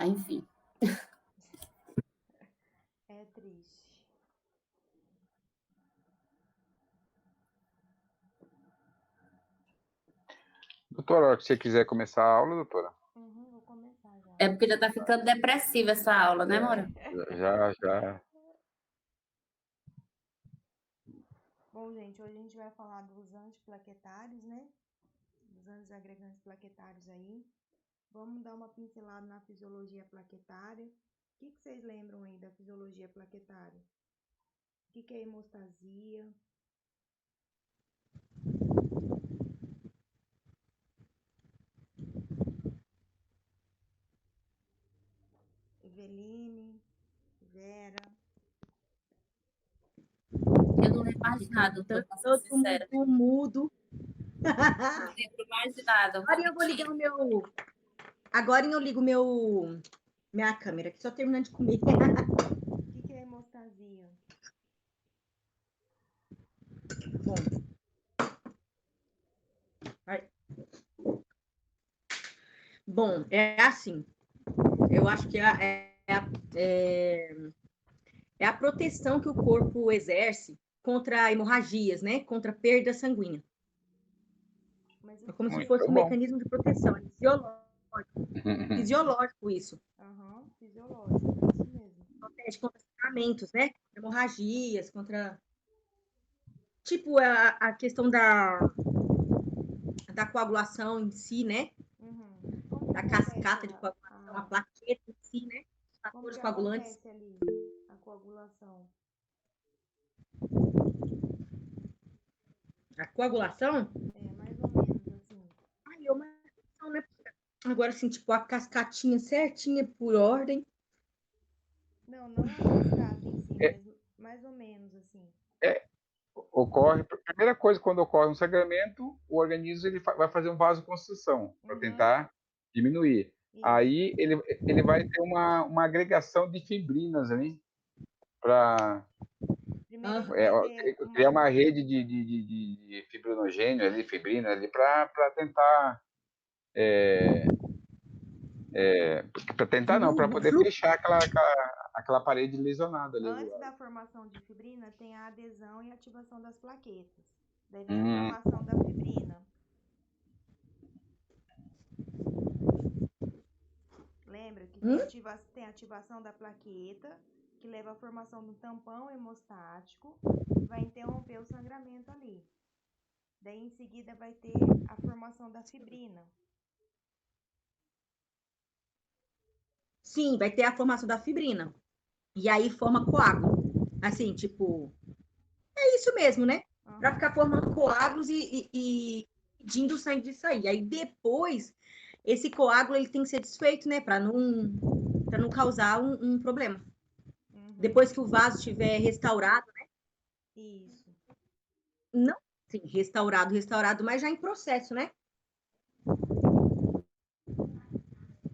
Enfim. É triste. Doutora, se você quiser começar a aula, doutora. Vou começar já. É porque já tá ficando depressiva essa aula, né, Mora? Já. Bom, gente, hoje a gente vai falar dos antiplaquetários, né? Dos antiagregantes plaquetários aí. Vamos dar uma pincelada na fisiologia plaquetária. O que vocês lembram aí da fisiologia plaquetária? O que é hemostasia? Eveline, Vera. Eu não lembro mais de nada, doutora, pra ser Todo sincera. mundo mudo. Não lembro mais de nada. Agora eu vou ligar o meu... Agora eu ligo minha câmera, que só terminando de comer. O que é hemostasia? Bom. Vai. Bom, é assim. Eu acho que é a proteção que o corpo exerce contra hemorragias, né? Contra perda sanguínea. Mas É como se Muito fosse um bom. mecanismo de proteção. É fisiológico isso. Fisiológico, isso mesmo. Protege contra sangramentos, né? Hemorragias, contra... Tipo, a questão da coagulação em si, né? Como que Da acontece cascata de coagulação, a plaqueta em si, né? Os Como fatores que coagulantes. acontece ali a coagulação? A coagulação? É, mais ou menos assim. Ai, é uma questão, né? Agora, assim, tipo, a cascatinha certinha por ordem. Não a cascata em si, mas mais ou menos assim. Ocorre, primeira coisa, quando ocorre um sangramento, o organismo vai fazer um vasoconstrição para tentar diminuir. Isso. Aí ele vai ter uma agregação de fibrinas ali para Primeiro ele vai ter criar uma rede de fibrinogênio ali, fibrina ali, para tentar para poder fechar aquela parede lesionada ali. Antes da formação de fibrina, tem a adesão e ativação das plaquetas. Daí vem a formação da fibrina. Lembra que tem ativação da plaqueta, que leva à formação do tampão hemostático, que vai interromper o sangramento ali. Daí, em seguida, vai ter a formação da fibrina. Sim, vai ter a formação da fibrina. E aí forma coágulo. Assim, tipo... É isso mesmo, né? Para ficar formando coágulos e pedindo o sangue de sair. Aí depois, esse coágulo ele tem que ser desfeito, né? Para não causar um problema. Depois que o vaso estiver restaurado, né? Isso. Não, sim, restaurado, mas já em processo, né?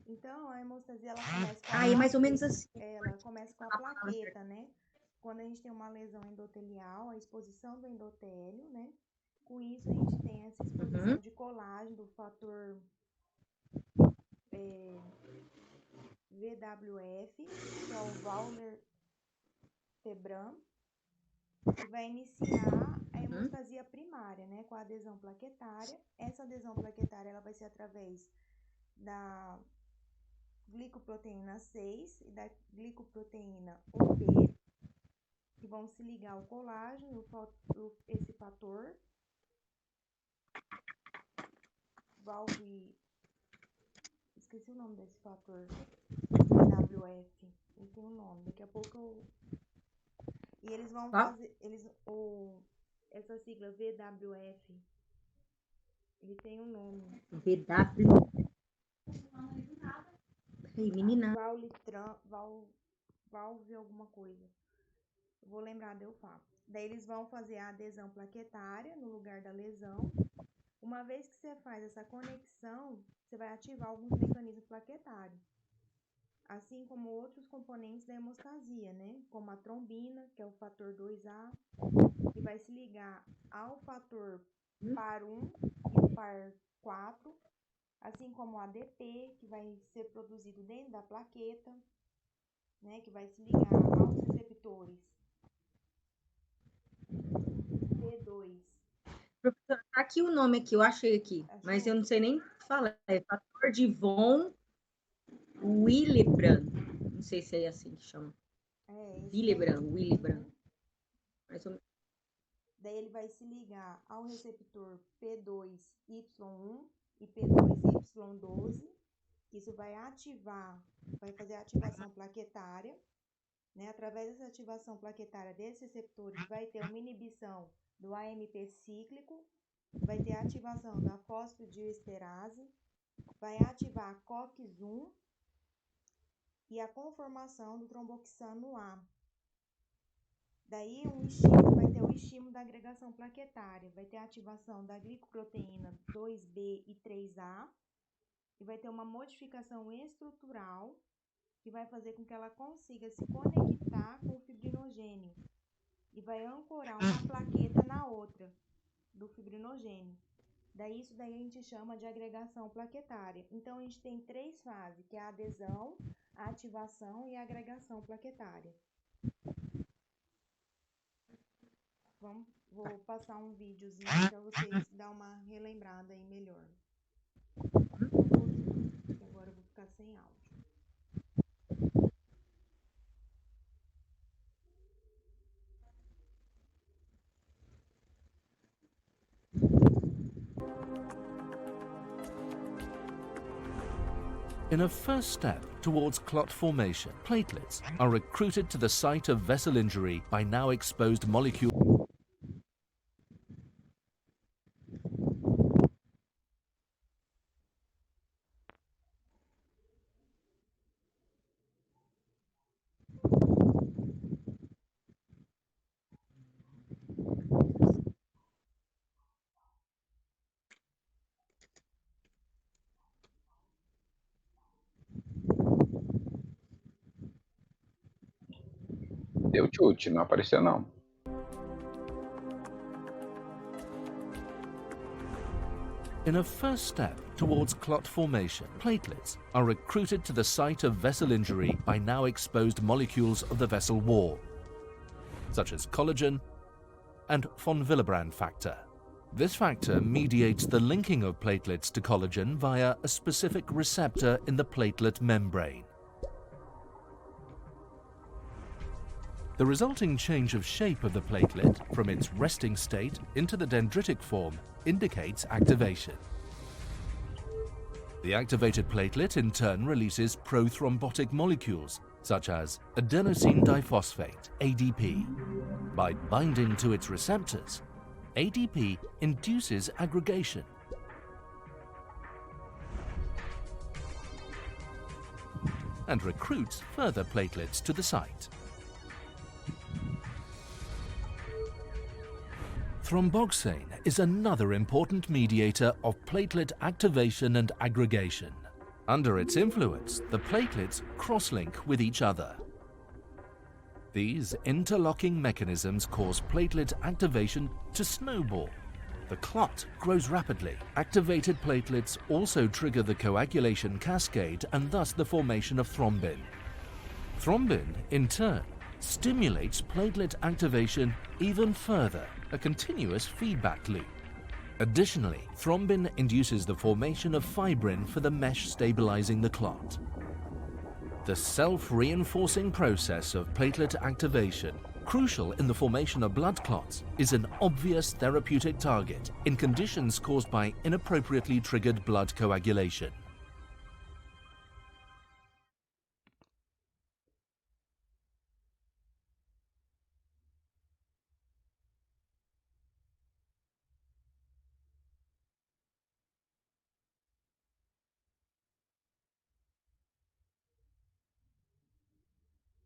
Então, a hemostasia, ela começa com é mais ou menos assim. Ela começa com a plaqueta, né? Quando a gente tem uma lesão endotelial, a exposição do endotélio, né? Com isso, a gente tem essa exposição de colágeno, do fator VWF, que é o Wöhler-Tebran, que vai iniciar a hemostasia primária, né? Com a adesão plaquetária. Essa adesão plaquetária, ela vai ser através da glicoproteína 6 e da glicoproteína OP, que vão se ligar ao colágeno, esse fator, esqueci o nome desse fator, WF, ele tem um nome, daqui a pouco e eles vão fazer, essa sigla VWF, ele tem um nome. VW. Ei, menina. Valve alguma coisa. Eu vou lembrar, eu falo. Daí eles vão fazer a adesão plaquetária no lugar da lesão. Uma vez que você faz essa conexão, você vai ativar alguns mecanismos plaquetários. Assim como outros componentes da hemostasia, né? Como a trombina, que é o fator 2A, que vai se ligar ao fator PAR1 e o PAR4, assim como o ADP, que vai ser produzido dentro da plaqueta, né, que vai se ligar aos receptores P2. Professora, tá aqui o nome aqui, eu achei aqui, Achou? mas eu não sei nem falar. É fator de von Willebrand. Não sei se é assim que chama. Esse Willebrand, daí. Willebrand. Uhum. Mais ou menos. Daí ele vai se ligar ao receptor P2Y1 e P2Y12, que isso vai ativar, vai fazer a ativação plaquetária, né? Através dessa ativação plaquetária desses receptores, vai ter uma inibição do AMP cíclico, vai ter a ativação da fosfodiesterase, vai ativar a COX-1 e a conformação do tromboxano A. Daí vai ter o estímulo da agregação plaquetária, vai ter a ativação da glicoproteína 2B e 3A, e vai ter uma modificação estrutural que vai fazer com que ela consiga se conectar com o fibrinogênio e vai ancorar uma plaqueta na outra do fibrinogênio. Daí isso daí a gente chama de agregação plaquetária. Então a gente tem 3 fases, que é a adesão, a ativação e a agregação plaquetária. Vou passar um videozinho para vocês dar uma relembrada aí melhor. Só um pouquinho, que agora eu vou ficar sem áudio. In a first step towards clot formation, platelets are recruited to the site of vessel injury by now exposed molecules. Deu chute, não apareceu não. In a first step towards clot formation, platelets are recruited to the site of vessel injury by now exposed molecules of the vessel wall, such as collagen and von Willebrand factor. This factor mediates the linking of platelets to collagen via a specific receptor in the platelet membrane. The resulting change of shape of the platelet from its resting state into the dendritic form indicates activation. The activated platelet in turn releases prothrombotic molecules such as adenosine diphosphate, ADP. By binding to its receptors, ADP induces aggregation. And recruits further platelets to the site. Thromboxane is another important mediator of platelet activation and aggregation. Under its influence, the platelets cross-link with each other. These interlocking mechanisms cause platelet activation to snowball. The clot grows rapidly. Activated platelets also trigger the coagulation cascade and thus the formation of thrombin. Thrombin, in turn, stimulates platelet activation even further, a continuous feedback loop. Additionally, thrombin induces the formation of fibrin for the mesh stabilizing the clot. The self-reinforcing process of platelet activation, crucial in the formation of blood clots, is an obvious therapeutic target in conditions caused by inappropriately triggered blood coagulation.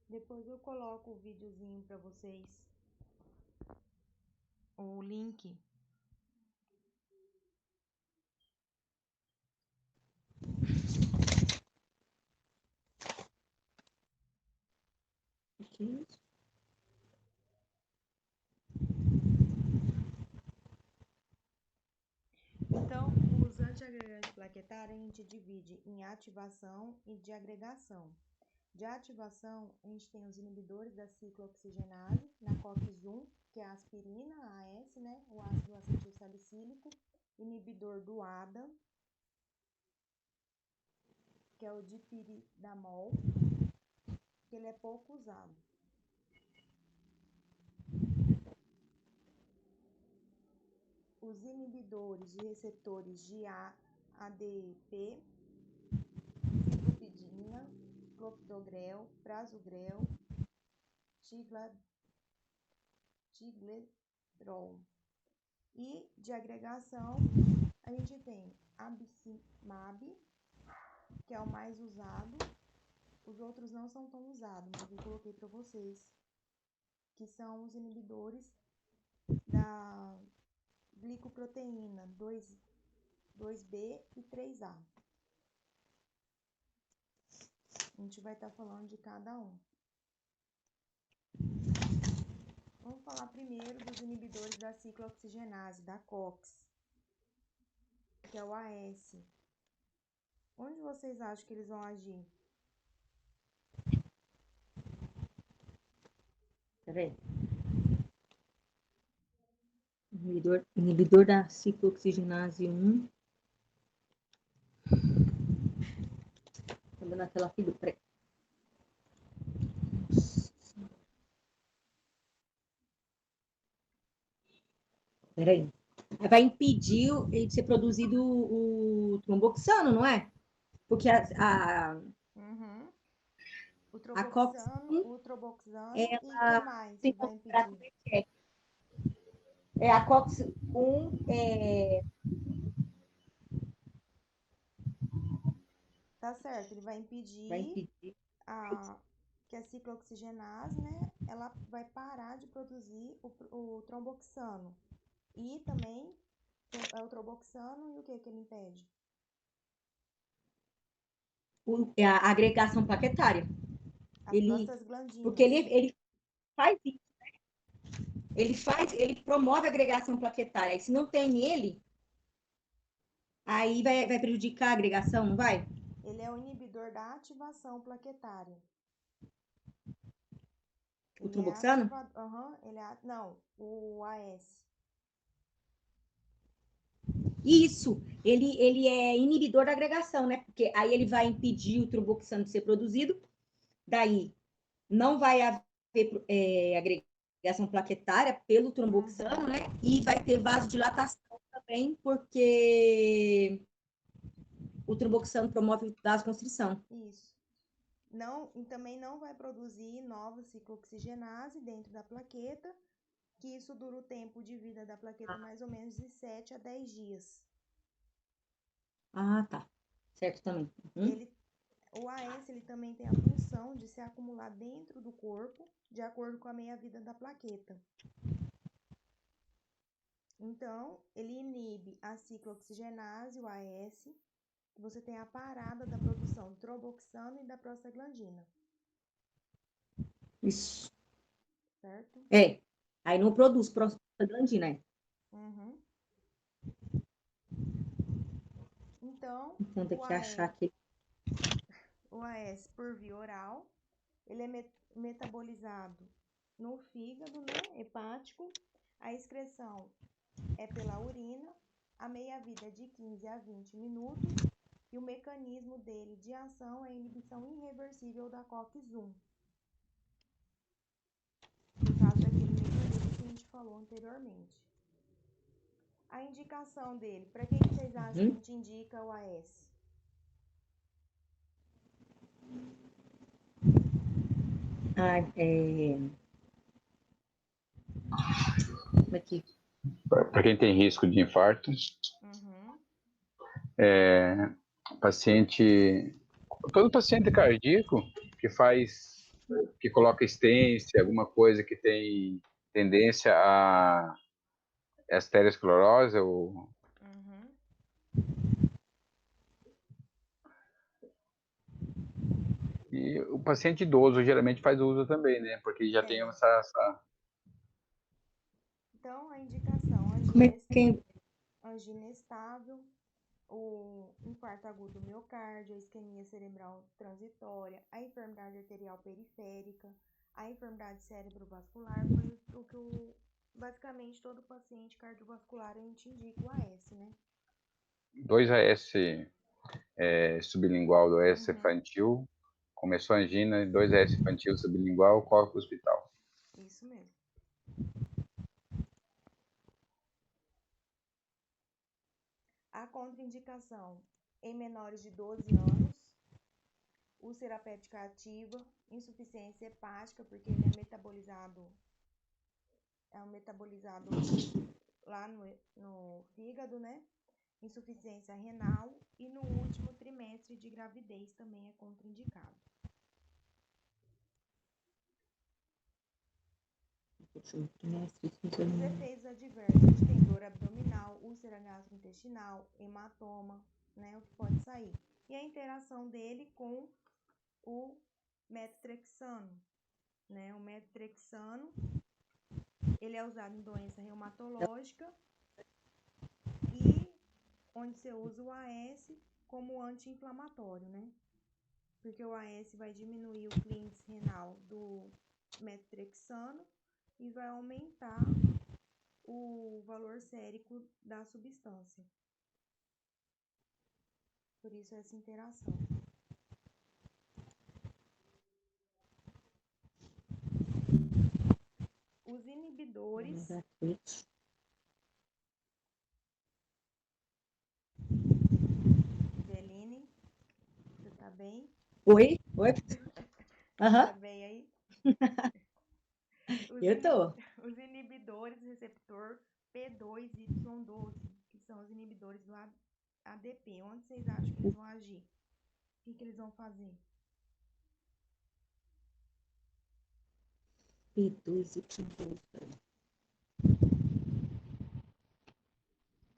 Depois eu coloco o videozinho para vocês, o link. Então, os agregante plaquetário a gente divide em ativação e de agregação. De ativação, a gente tem os inibidores da ciclooxigenase, na COX-1, que é a aspirina, a AS, né? O ácido acetil salicílico, inibidor do ADA, que é o dipiridamol, que ele é pouco usado. Os inibidores de receptores de ADP, ciclopidina, clopidogrel, prasugrel, tigledrol. E de agregação, a gente tem abcimab, que é o mais usado. Os outros não são tão usados, mas eu coloquei para vocês, que são os inibidores da glicoproteína 2B e 3A. A gente vai estar falando de cada um. Vamos falar primeiro dos inibidores da ciclooxigenase, da COX, que é o AS. Onde vocês acham que eles vão agir? Peraí. Inibidor da ciclooxigenase 1. Tô dando aquela fila. Peraí. Peraí. Vai impedir ele de ser produzido o tromboxano, não é? Porque Uhum. O A COX o troboxano ela e o que mais tem que vai como como impedir? é que é? A COX-1 Tá certo, ele vai vai impedir impedir. que a ciclooxigenase, né, ela vai parar de produzir o tromboxano. E também é o tromboxano e o que ele impede? A agregação plaquetária. As prostaglandinas. Porque ele faz isso. Ele promove a agregação plaquetária. E se não tem ele, aí vai prejudicar a agregação, não vai? Ele é o inibidor da ativação plaquetária. O tromboxano? Não, o AS. Isso, ele é inibidor da agregação, né? Porque aí ele vai impedir o tromboxano de ser produzido, daí não vai haver agregação plaquetária pelo tromboxano, né? E vai ter vasodilatação também, porque o tromboxano promove vasoconstrição. Isso. Não, e também não vai produzir nova ciclooxigenase dentro da plaqueta, que isso dura o tempo de vida da plaqueta mais ou menos de 7 a 10 dias. Ah, tá. Certo também. O AS ele também tem a função de se acumular dentro do corpo, de acordo com a meia-vida da plaqueta. Então, ele inibe a ciclooxigenase, o AS, que você tem a parada da produção do tromboxano e da prostaglandina. Isso. Certo? Aí não produz prostaglandina, né? Uhum. Então, Tem que achar que o AS por via oral, ele é metabolizado no fígado, né, hepático. A excreção é pela urina, a meia-vida é de 15 a 20 minutos e o mecanismo dele de ação é a inibição irreversível da COX-1. Por causa daquele mecanismo que a gente falou anteriormente. A indicação dele, para que vocês acham que a gente indica o AS? Aqui. Para quem tem risco de infarto, Uhum. todo paciente cardíaco que coloca estência, alguma coisa que tem tendência a arteriosclerose ou Uhum. e o paciente idoso geralmente faz uso também, né? Porque já tem essa... Então, a indicação, Como é que angina estável, o infarto agudo do miocárdio, a isquemia cerebral transitória, a enfermidade arterial periférica, a enfermidade cerebrovascular, foi o que basicamente todo paciente cardiovascular a gente indica o AS, né? 2 AS sublingual do AS Uhum. infantil, começou a angina, 2 AS infantil sublingual, corre para o hospital. Isso mesmo. A contraindicação em menores de 12 anos, úlcera péptica ativa, insuficiência hepática, porque ele é metabolizado lá no fígado, né? Insuficiência renal e no último trimestre de gravidez também é contraindicado. Os efeitos adversos, a gente tem dor abdominal, úlcera gastrointestinal, hematoma, né, o que pode sair. E a interação dele com o metotrexano, né, o metotrexano, ele é usado em doença reumatológica e onde você usa o AS como anti-inflamatório, né, porque o AS vai diminuir o clínice renal do metotrexano e vai aumentar o valor sérico da substância. Por isso essa interação. Os inibidores. Veline, você tá bem? Oi? Oi? Tá Aham, bem aí? eu tô. Os inibidores do receptor P2Y12, que são os inibidores do ADP. Onde vocês acham que eles vão agir? O que eles vão fazer? P2 e P2.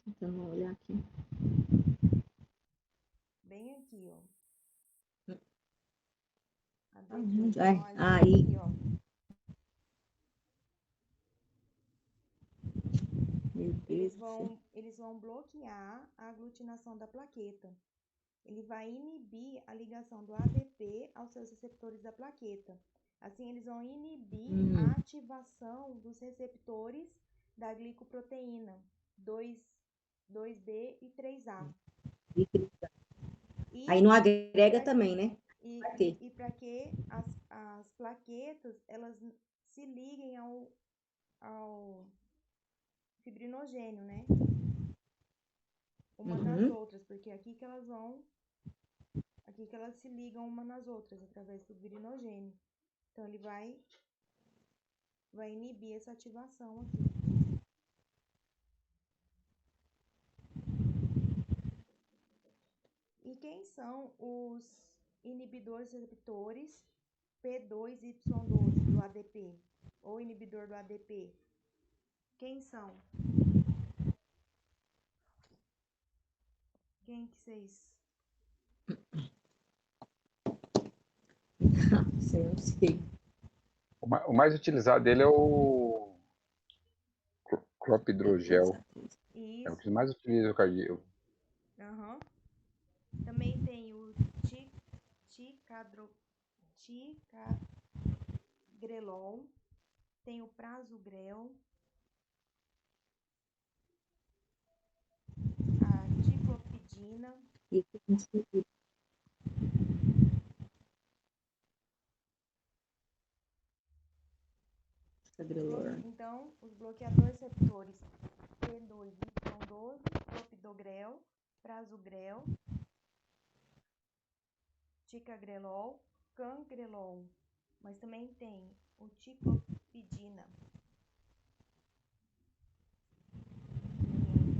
Tentando olhar aqui. Bem aqui, ó. Aonde? Vão agir Aí. aqui, ó. Meu Deus do céu. Eles vão bloquear a aglutinação da plaqueta. Ele vai inibir a ligação do ADP aos seus receptores da plaqueta. Assim, eles vão inibir a ativação dos receptores da glicoproteína 2B e 3A. Aí não agrega também, né? E para que as plaquetas elas se liguem ao fibrinogênio, né? Uma nas outras, porque aqui que elas se ligam uma nas outras através do fibrinogênio. Então ele vai inibir essa ativação aqui. E quem são os inibidores receptores P2Y12 do ADP ou inibidor do ADP? Quem são? Quem que vocês? Eu não sei. O mais utilizado dele é o clopidogrel. É o Isso. que mais utiliza o cardíaco. Uhum. Também tem o ticagrelol, tem o prasugrel, a ticlopidina, então os bloqueadores receptores P2Y12, clopidogrel, prasugrel, ticagrelol, cangrelol, mas também tem o ticlopidina,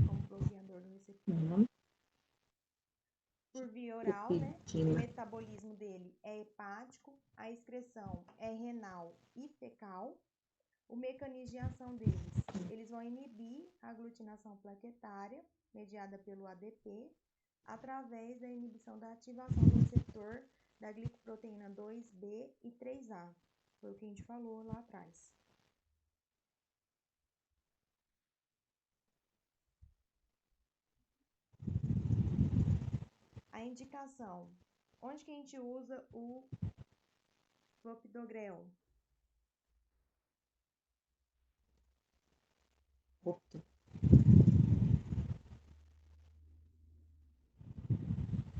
como bloqueador do receptor. Por via oral, né? O metabolismo dele é hepático, a excreção é renal e fecal. O mecanismo de ação deles, eles vão inibir a aglutinação plaquetária, mediada pelo ADP, através da inibição da ativação do receptor da glicoproteína 2B e 3A. Foi o que a gente falou lá atrás. A indicação. Onde que a gente usa o clopidogrel? Opa.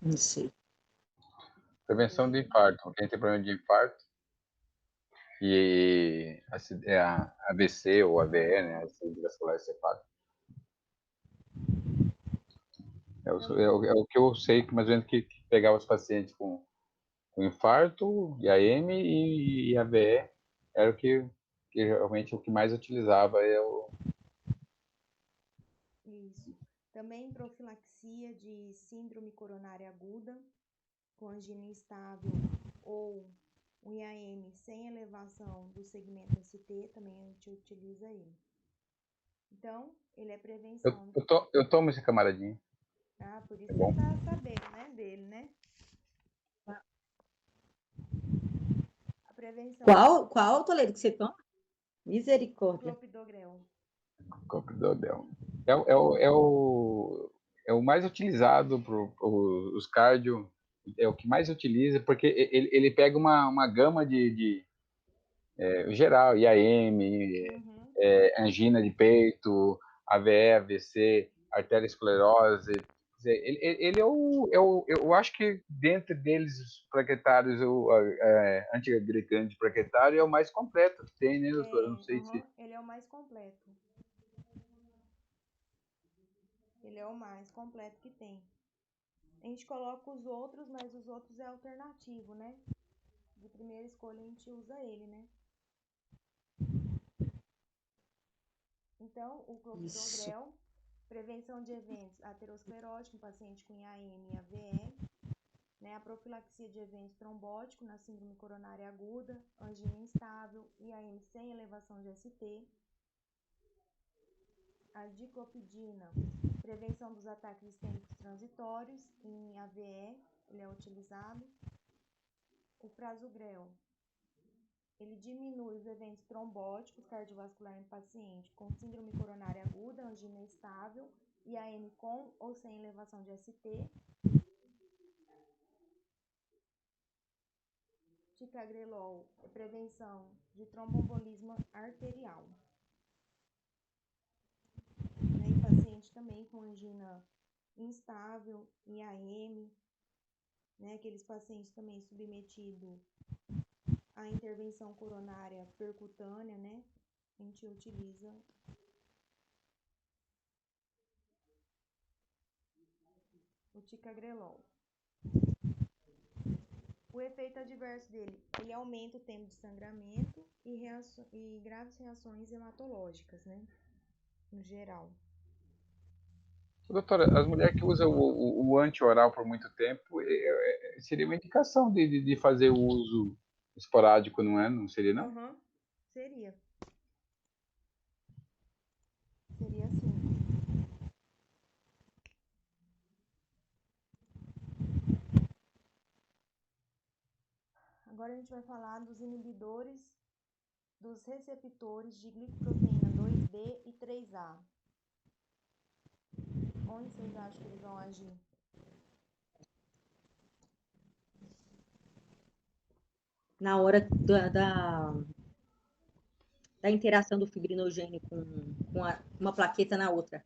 Não sei. Prevenção de infarto. Quem tem problema de infarto e a AVC ou AVE, né? Acidente vascular encefálico. É o que eu sei que mais ou menos que pegava os pacientes com infarto, IAM e AVE era o que realmente o que mais utilizava Isso. Também profilaxia de síndrome coronária aguda, com angina instável ou um IAM sem elevação do segmento ST, também a gente utiliza ele. Então, ele é prevenção. Eu tomo esse camaradinho. Ah, por isso você tá sabendo, né, dele, né? A prevenção. Qual, Toledo, que você toma? Misericórdia. Clopidogrel. Clopidogrel. É o mais utilizado para os cardio, é o que mais utiliza, porque ele pega uma gama de geral, IAM, angina de peito, AVE, AVC, arteriosclerose. Ele eu acho que dentre deles, os plaquetários, antiagregante plaquetário é o mais completo que tem, né, doutor? Eu não sei se... Ele é o mais completo. Ele é o mais completo que tem. A gente coloca os outros, mas os outros é alternativo, né? De primeira escolha a gente usa ele, né? Então, o clopidogrel, prevenção de eventos ateroscleróticos em paciente com IAM e AVE, né? A profilaxia de eventos trombóticos na síndrome coronária aguda, angina instável, IAM sem elevação de ST. A diclopidina, prevenção dos ataques isquêmicos transitórios em AVE, ele é utilizado. O prasugrel, ele diminui os eventos trombóticos cardiovasculares em paciente com síndrome coronária aguda, angina estável, IAM com ou sem elevação de ST. Ticagrelol é prevenção de tromboembolismo arterial. Em paciente também com angina instável, IAM, né, aqueles pacientes também submetidos à intervenção coronária percutânea, né, a gente utiliza o ticagrelol. O efeito adverso dele, ele aumenta o tempo de sangramento e graves reações hematológicas, né, no geral. Doutora, as mulheres que usam o anti-oral por muito tempo, seria uma indicação de fazer o uso esporádico, não é? Não seria, não? Seria. Seria sim. Agora a gente vai falar dos inibidores dos receptores de glicoproteína 2B e 3A. Onde vocês acham que eles vão agir? Na hora da interação do fibrinogênio com uma plaqueta na outra.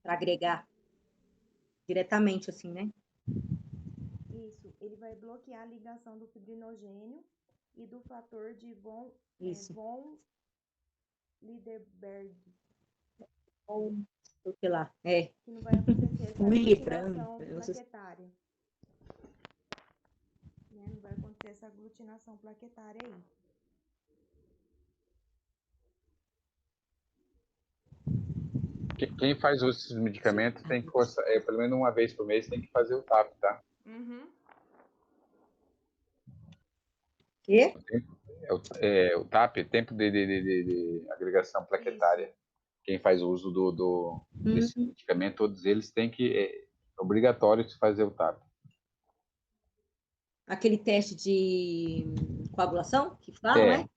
Para agregar diretamente, assim, né? Isso, ele vai bloquear a ligação do fibrinogênio e do fator de von Liederberg. Sei lá, Que não vai acontecer essa aglutinação plaquetária. Né? Não vai acontecer essa aglutinação plaquetária aí. Quem faz uso desses medicamentos tem que, pelo menos uma vez por mês, tem que fazer o TAP, tá? Quê? O TAP, tempo de agregação plaquetária. Isso. Quem faz uso desse medicamento, todos eles têm que... É obrigatório fazer o TAP. Aquele teste de coagulação que falam, né?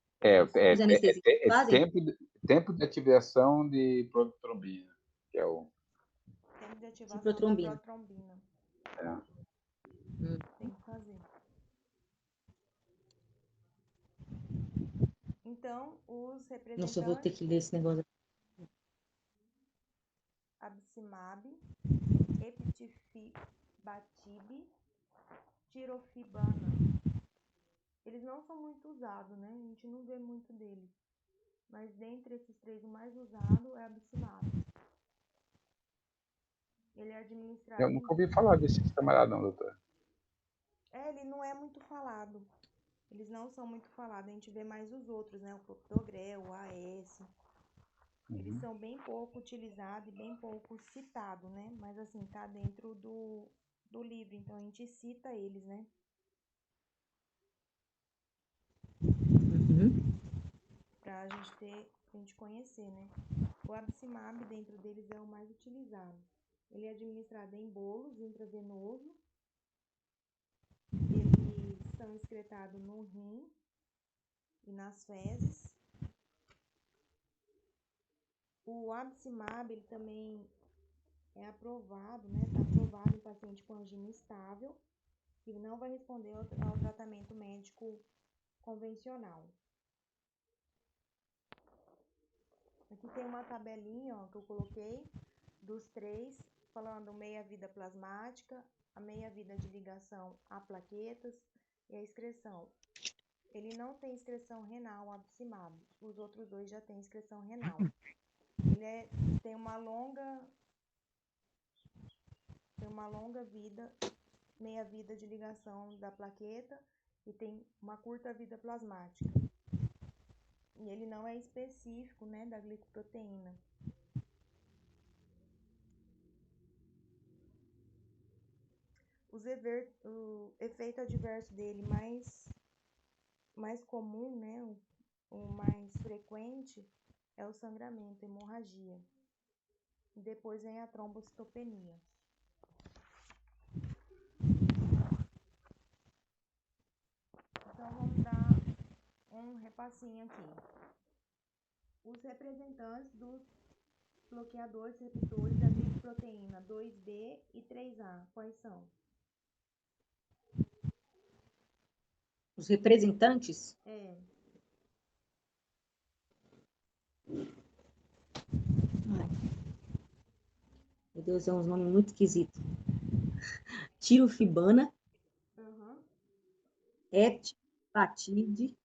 Tempo de ativação de prototrombina, que é o... de ativação da Ciclotrombina. protrombina. É. Tem que fazer. Então, os Nossa, eu vou ter representantes, que ler esse negócio. abcimab, eptifibatib, tirofibana. Eles não são muito usados, né? A gente não vê muito deles. Mas dentre esses três, o mais usado é abcimab. Ele é administrado Eu nunca ouvi falar desse camarada, não, doutor. ele não é muito falado. Eles não são muito falados. A gente vê mais os outros, né? O clopidogrel, o AS. Eles são bem pouco utilizados e bem pouco citados, né? Mas assim, tá dentro do livro. Então a gente cita eles, né? Uhum. Pra gente conhecer, né? O abcimab dentro deles é o mais utilizado. Ele é administrado em bolos intravenoso. Eles são excretados no rim e nas fezes. O abcimab, ele também é aprovado, né? Está aprovado em paciente com angina estável, que não vai responder ao tratamento médico convencional. Aqui tem uma tabelinha, ó, que eu coloquei dos três, falando meia-vida plasmática, a meia-vida de ligação a plaquetas e a excreção. Ele não tem excreção renal, o abcimab. Os outros dois já têm excreção renal. Ele tem uma longa vida, meia-vida de ligação da plaqueta e tem uma curta vida plasmática. E ele não é específico, né, da glicoproteína. O efeito adverso dele mais comum, né, o mais frequente é o sangramento, hemorragia. E depois vem a trombocitopenia. Então vamos dar um repassinho aqui. Os representantes dos bloqueadores receptores da glicoproteína 2B e 3A, quais são? Os representantes? Ai, meu Deus, é um nome muito esquisito. Tirofibana, eptibatide,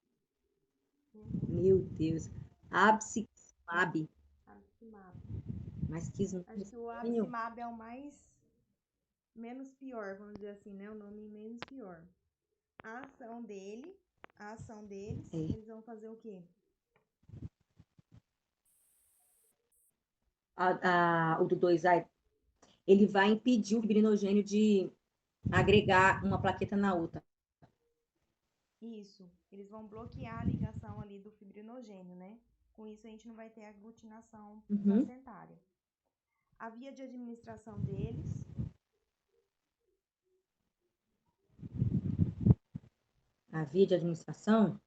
meu Deus, abcimab. Mas que acho que o abcimab é o menos pior, vamos dizer assim, né? O nome menos pior. A ação deles, eles vão fazer o quê? O do 2A, ele vai impedir o fibrinogênio de agregar uma plaqueta na outra. Isso. Eles vão bloquear a ligação ali do fibrinogênio, né? Com isso a gente não vai ter aglutinação placentária. A via de administração deles. A via de administração?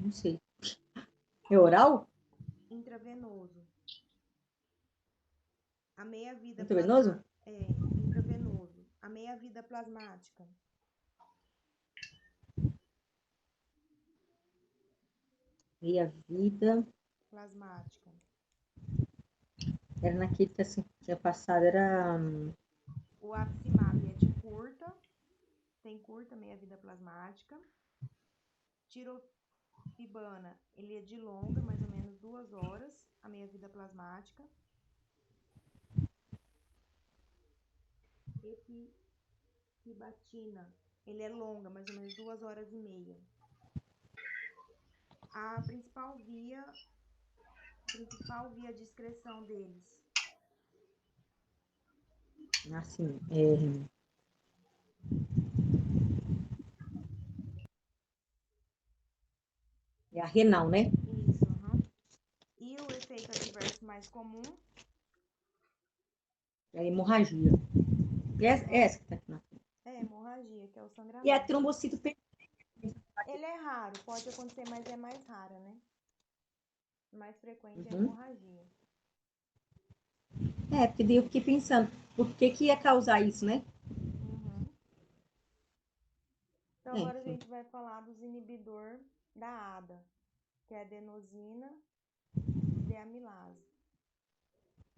Não sei. É oral? Intravenoso. A meia-vida intravenoso? Intravenoso. A meia-vida plasmática. Meia-vida Plasmática. Era naquele que assim, tinha passado, era... O abcimab é de curta, tem curta meia-vida plasmática. Tirofibana, ele é de longa, mais ou menos 2 horas, a meia-vida plasmática. Epibatina, ele é longa, mais ou menos 2 horas e meia. A principal via de excreção deles. Assim, é a renal, né? Isso, E o efeito adverso mais comum? É a hemorragia. Essa que tá aqui na frente. Hemorragia, que é o sangramento. E a trombocitopenia. Ele é raro, pode acontecer, mas é mais rara, né? Mais frequente é a Uhum. hemorragia. Porque daí eu fiquei pensando, por que que ia causar isso, né? Uhum. Então, É, agora a sim. gente vai falar dos inibidor da ADA, que é a adenosina deamilase.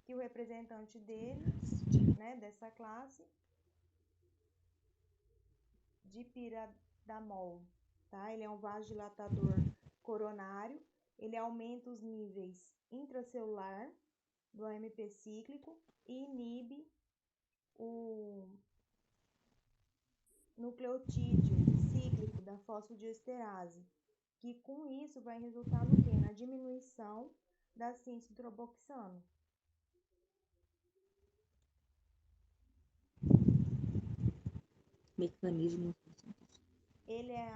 Que o representante dele, né, dessa classe, dipiradamol, tá? Ele é um vasodilatador coronário, ele aumenta os níveis intracelular do AMP cíclico e inibe o nucleotídeo cíclico da fosfodiesterase, que com isso vai resultar no quê? Na diminuição da síntese de troboxano. Mecanismo. Ele é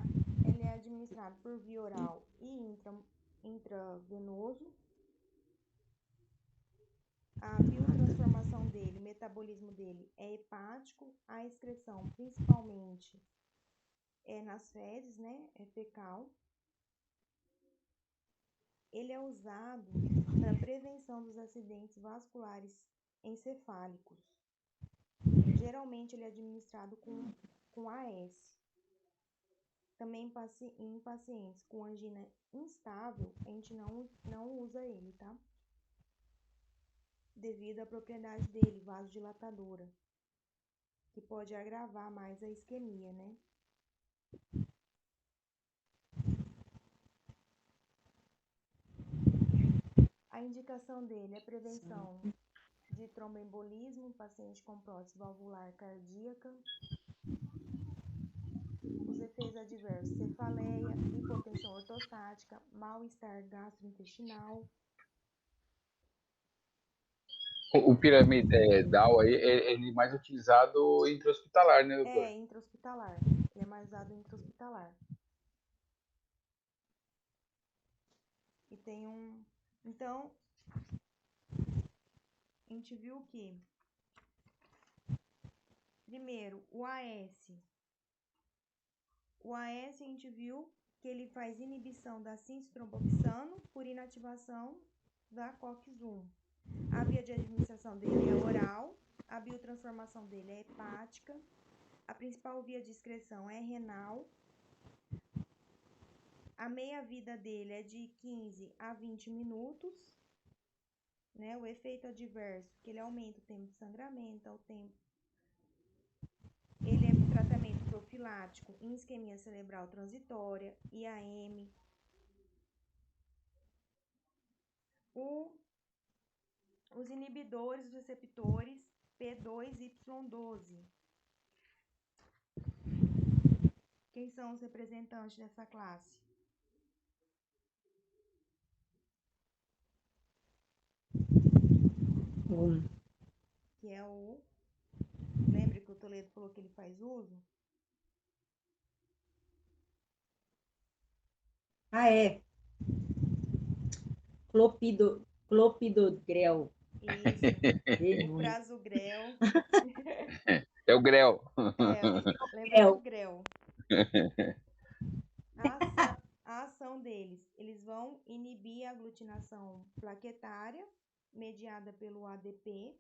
administrado por via oral e intravenoso. A biotransformação dele, o metabolismo dele é hepático, a excreção principalmente é nas fezes, né? É fecal. Ele é usado para prevenção dos acidentes vasculares encefálicos. Geralmente ele é administrado com AS. Também em pacientes com angina instável, a gente não usa ele, tá? Devido à propriedade dele, vasodilatadora, que pode agravar mais a isquemia, né? A indicação dele é prevenção de tromboembolismo, paciente com prótese valvular cardíaca. Os efeitos adversos: cefaleia, hipotensão ortostática, mal-estar gastrointestinal. O piramidal aí, ele é mais utilizado intra-hospitalar, né, doutor? É intra-hospitalar. Ele é mais usado intra-hospitalar. E tem um... Então, a gente viu que, primeiro, o AS. O AS a gente viu que ele faz inibição da síntese tromboxano por inativação da COX-1. A via de administração dele é oral, a biotransformação dele é hepática, a principal via de excreção é renal, a meia-vida dele é de 15 a 20 minutos, né? O efeito adverso, que ele aumenta o tempo de sangramento, ele é tratamento profilático em isquemia cerebral transitória, IAM. Os inibidores dos receptores P2Y12. Quem são os representantes dessa classe? Que é o... Lembra que o Toledo falou que ele faz uso? É. Clopidogrel. Isso. O prasugrel. É o grel. Lembra do grel. A ação deles, eles vão inibir a aglutinação plaquetária, mediada pelo ADP,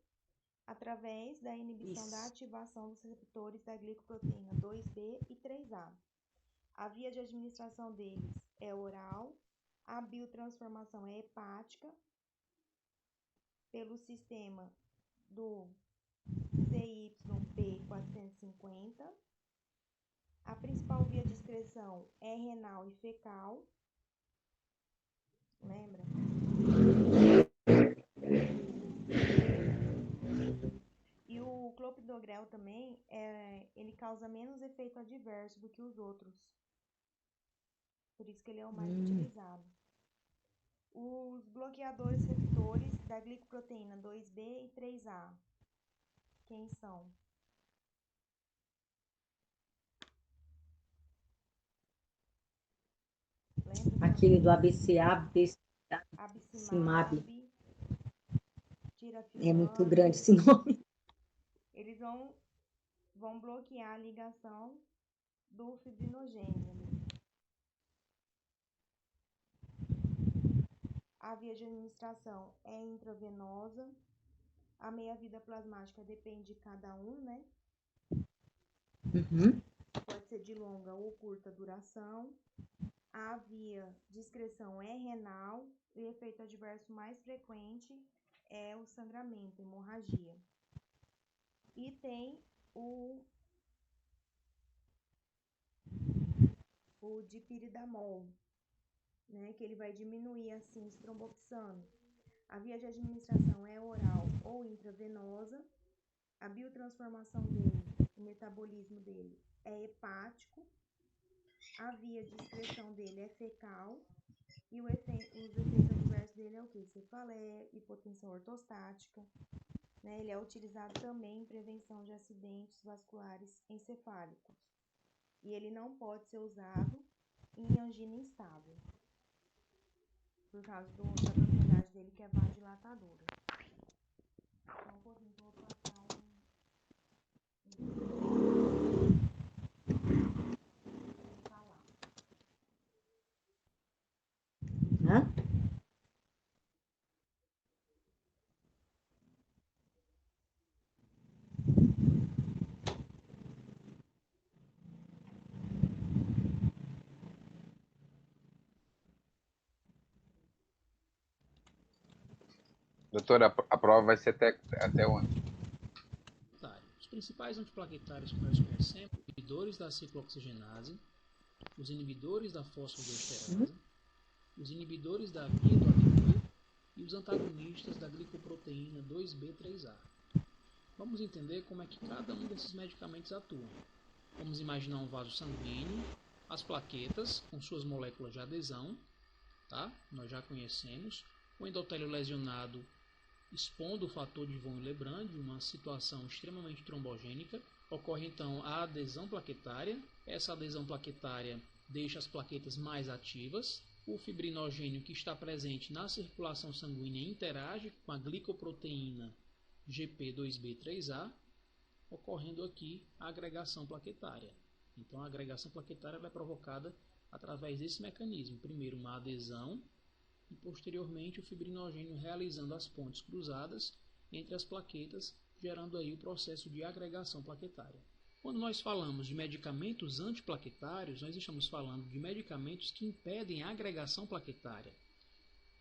através da inibição da ativação dos receptores da glicoproteína 2B e 3A. A via de administração deles é oral, a biotransformação é hepática, pelo sistema do CYP450. A principal via de excreção é renal e fecal. Lembra? E o clopidogrel também, ele causa menos efeito adverso do que os outros. Por isso que ele é o mais utilizado. Os bloqueadores receptores da glicoproteína 2B e 3A. Quem são? Lembra? Aquele do ABCA, Abcimab, tirafilame. É muito grande esse nome. Eles vão bloquear a ligação do fibrinogênio. A via de administração é intravenosa. A meia-vida plasmática depende de cada um, né? Uhum. Pode ser de longa ou curta duração. A via de excreção é renal. E o efeito adverso mais frequente é o sangramento, hemorragia. E tem o dipiridamol, né? Que ele vai diminuir a síntese tromboxano. A via de administração é oral ou intravenosa. A biotransformação dele, o metabolismo dele é hepático. A via de excreção dele é fecal. E os efeitos adversos dele é o quê? Cefaleia, hipotensão ortostática. Né? Ele é utilizado também em prevenção de acidentes vasculares encefálicos. E ele não pode ser usado em angina instável, por causa da propriedade dele, que é vasodilatadora. Só um pouquinho que eu vou passar falar. Hã? Doutora, a prova vai ser até onde? Os principais antiplaquetários que nós conhecemos, os inibidores da ciclooxigenase, os inibidores da fosfodiesterase, os inibidores da via do ADP e os antagonistas da glicoproteína 2B3A. Vamos entender como é que cada um desses medicamentos atua. Vamos imaginar um vaso sanguíneo, as plaquetas com suas moléculas de adesão, tá? Nós já conhecemos, o endotélio lesionado expondo o fator de von Willebrand, uma situação extremamente trombogênica. Ocorre então a adesão plaquetária. Essa adesão plaquetária deixa as plaquetas mais ativas. O fibrinogênio que está presente na circulação sanguínea interage com a glicoproteína GP2B3A, ocorrendo aqui a agregação plaquetária. Então a agregação plaquetária é provocada através desse mecanismo. Primeiro uma adesão, e posteriormente o fibrinogênio realizando as pontes cruzadas entre as plaquetas, gerando aí o processo de agregação plaquetária. Quando nós falamos de medicamentos antiplaquetários, nós estamos falando de medicamentos que impedem a agregação plaquetária.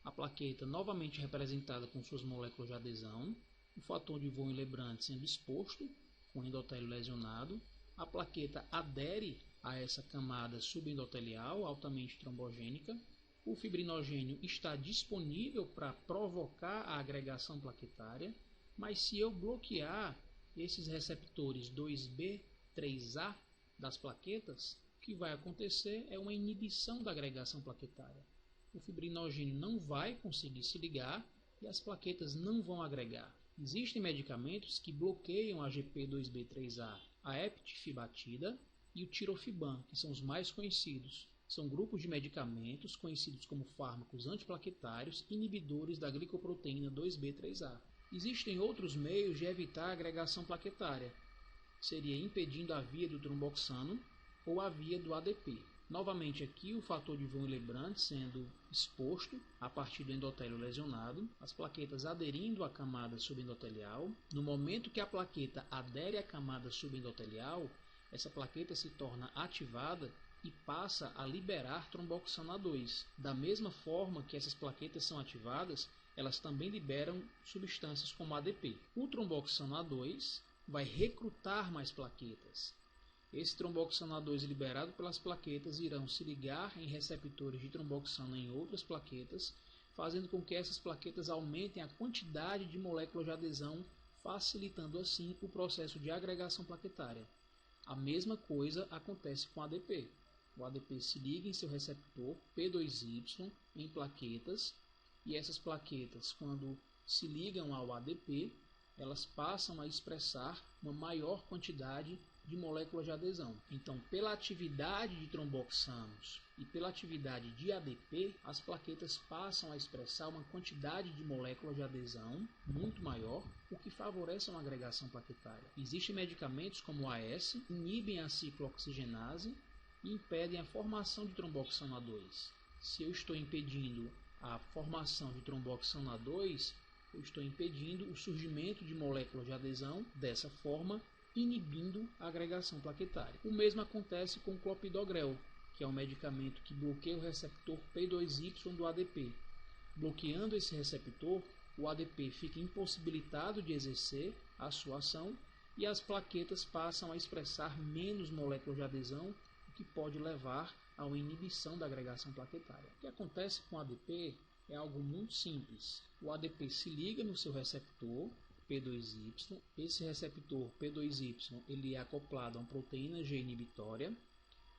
A plaqueta novamente representada com suas moléculas de adesão, o fator de von Willebrand sendo exposto com o endotélio lesionado, a plaqueta adere a essa camada subendotelial altamente trombogênica. O fibrinogênio está disponível para provocar a agregação plaquetária, mas se eu bloquear esses receptores 2B, 3A das plaquetas, o que vai acontecer é uma inibição da agregação plaquetária. O fibrinogênio não vai conseguir se ligar e as plaquetas não vão agregar. Existem medicamentos que bloqueiam a GP2B3A, a eptifibatida e o tirofiban, que são os mais conhecidos. São grupos de medicamentos conhecidos como fármacos antiplaquetários inibidores da glicoproteína 2B3A. Existem outros meios de evitar a agregação plaquetária. Seria impedindo a via do tromboxano ou a via do ADP. Novamente aqui o fator de von Willebrand sendo exposto a partir do endotélio lesionado, as plaquetas aderindo à camada subendotelial. No momento que a plaqueta adere à camada subendotelial, essa plaqueta se torna ativada e passa a liberar tromboxano A2. Da mesma forma que essas plaquetas são ativadas, elas também liberam substâncias como ADP. O tromboxano A2 vai recrutar mais plaquetas. Esse tromboxano A2 liberado pelas plaquetas irão se ligar em receptores de tromboxano em outras plaquetas, fazendo com que essas plaquetas aumentem a quantidade de moléculas de adesão, facilitando assim o processo de agregação plaquetária. A mesma coisa acontece com o ADP. O ADP se liga em seu receptor P2Y em plaquetas, e essas plaquetas, quando se ligam ao ADP, elas passam a expressar uma maior quantidade de moléculas de adesão. Então, pela atividade de tromboxanos e pela atividade de ADP, as plaquetas passam a expressar uma quantidade de moléculas de adesão muito maior, o que favorece uma agregação plaquetária. Existem medicamentos como o AS, que inibem a ciclooxigenase e impedem a formação de tromboxano A2. Se eu estou impedindo a formação de tromboxano A2, eu estou impedindo o surgimento de moléculas de adesão dessa forma, inibindo a agregação plaquetária. O mesmo acontece com o clopidogrel, que é um medicamento que bloqueia o receptor P2Y do ADP. Bloqueando esse receptor, o ADP fica impossibilitado de exercer a sua ação e as plaquetas passam a expressar menos moléculas de adesão, o que pode levar a uma inibição da agregação plaquetária. O que acontece com o ADP é algo muito simples. O ADP se liga no seu receptor P2Y. Esse receptor P2Y ele é acoplado a uma proteína G inibitória.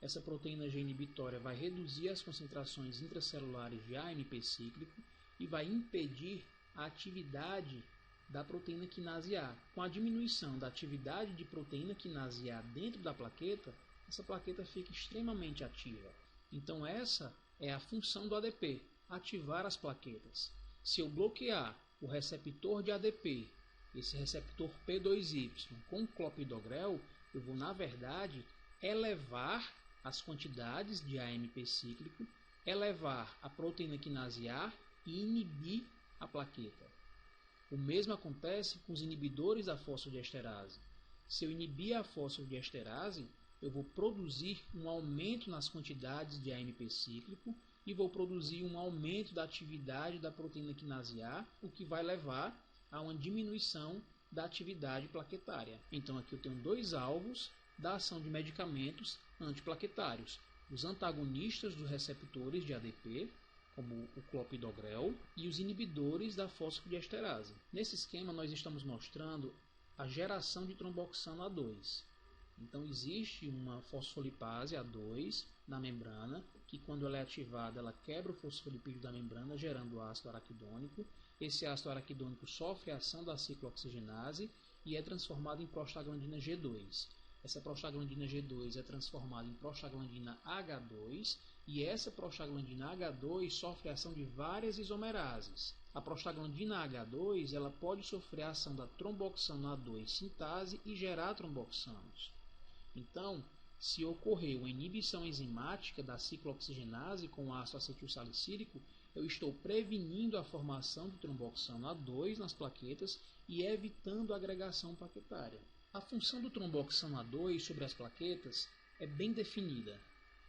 Essa proteína G inibitória vai reduzir as concentrações intracelulares de AMP cíclico e vai impedir a atividade da proteína quinase A. Com a diminuição da atividade de proteína quinase A dentro da plaqueta, essa plaqueta fica extremamente ativa. Então essa é a função do ADP, ativar as plaquetas. Se eu bloquear o receptor de ADP, esse receptor P2Y com clopidogrel, eu vou na verdade elevar as quantidades de AMP cíclico, elevar a proteína quinase A e inibir a plaqueta. O mesmo acontece com os inibidores da fosfodiesterase. Se eu inibir a fosfodiesterase, eu vou produzir um aumento nas quantidades de AMP cíclico e vou produzir um aumento da atividade da proteína quinase A, o que vai levar a uma diminuição da atividade plaquetária. Então aqui eu tenho dois alvos da ação de medicamentos antiplaquetários: os antagonistas dos receptores de ADP, como o clopidogrel, e os inibidores da fosfodiesterase. Nesse esquema nós estamos mostrando a geração de tromboxano A2. Então existe uma fosfolipase A2 na membrana, que quando ela é ativada, ela quebra o fosfolipídio da membrana, gerando ácido araquidônico. Esse ácido araquidônico sofre a ação da ciclooxigenase e é transformado em prostaglandina G2. Essa prostaglandina G2 é transformada em prostaglandina H2 e essa prostaglandina H2 sofre a ação de várias isomerases. A prostaglandina H2 ela pode sofrer a ação da tromboxano A2 sintase e gerar tromboxanos. Então, se ocorrer uma inibição enzimática da ciclooxigenase com ácido acetilsalicílico, eu estou prevenindo a formação de tromboxano A2 nas plaquetas e evitando a agregação plaquetária. A função do tromboxano A2 sobre as plaquetas é bem definida.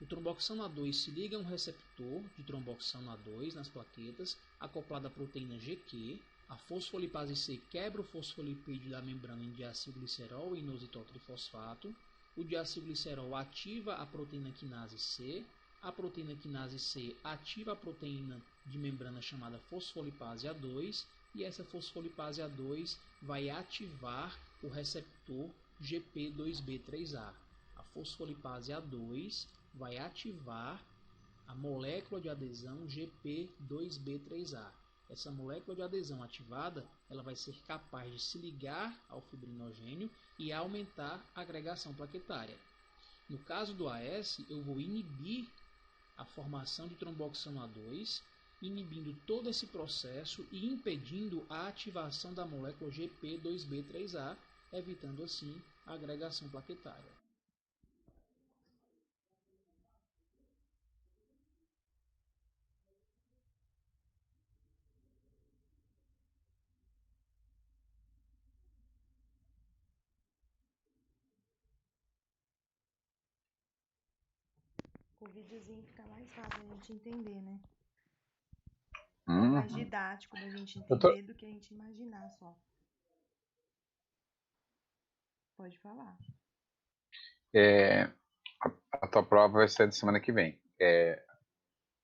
O tromboxano A2 se liga a um receptor de tromboxano A2 nas plaquetas, acoplado à proteína GQ. A fosfolipase C quebra o fosfolipídio da membrana em diacilglicerol e inositol-trifosfato. O diacilglicerol ativa a proteína quinase C. A proteína quinase C ativa a proteína de membrana chamada fosfolipase A2. E essa fosfolipase A2 vai ativar o receptor GP2B3A. A fosfolipase A2 vai ativar a molécula de adesão GP2B3A. Essa molécula de adesão ativada, ela vai ser capaz de se ligar ao fibrinogênio e aumentar a agregação plaquetária. No caso do AS, eu vou inibir a formação de tromboxano A2, inibindo todo esse processo e impedindo a ativação da molécula GP2B3A, evitando assim a agregação plaquetária. O videozinho fica mais fácil a gente entender, né? Mais didático da gente entender do que a gente imaginar só. Pode falar. A tua prova vai ser de semana que vem.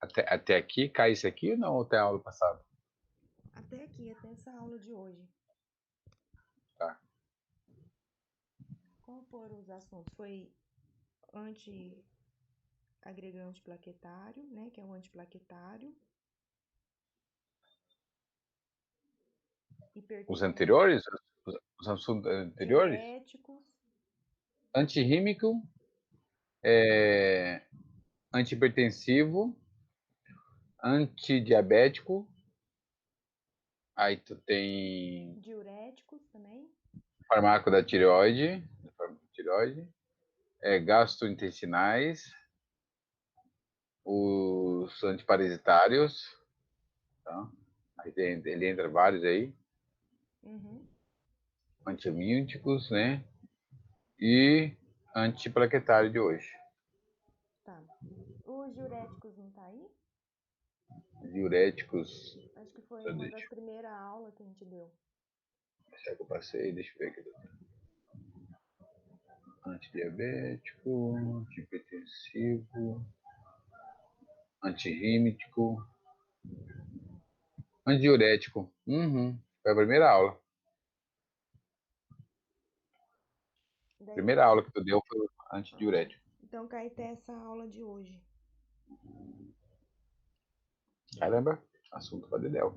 Até aqui, cai isso aqui ou não? Ou até a aula passada? Até aqui, até essa aula de hoje. Tá. Qual foram os assuntos? Foi antiagregante plaquetário, né? Que é o antiplaquetário. Os anteriores? Os assuntos anteriores? Diuréticos. Antirrímico, antihipertensivo, antidiabético. Aí tu tem Diuréticos também. farmaco da tireoide, gastrointestinais, os antiparasitários, Tá? Aí ele entra vários aí, Uhum. antiamínicos, né? E antiplaquetário de hoje. Tá. Os diuréticos não tá aí? Diuréticos, Acho que foi só uma deixa, das primeiras aulas que a gente deu. será que eu passei? Deixa eu ver aqui. Antidiabético, antihipertensivo, antirrímico, antidiurético. Uhum. Foi a primeira aula. Daí, Primeira aula que tu deu foi o antidiurético. então cai até essa aula de hoje. Caramba, assunto para Dedéu.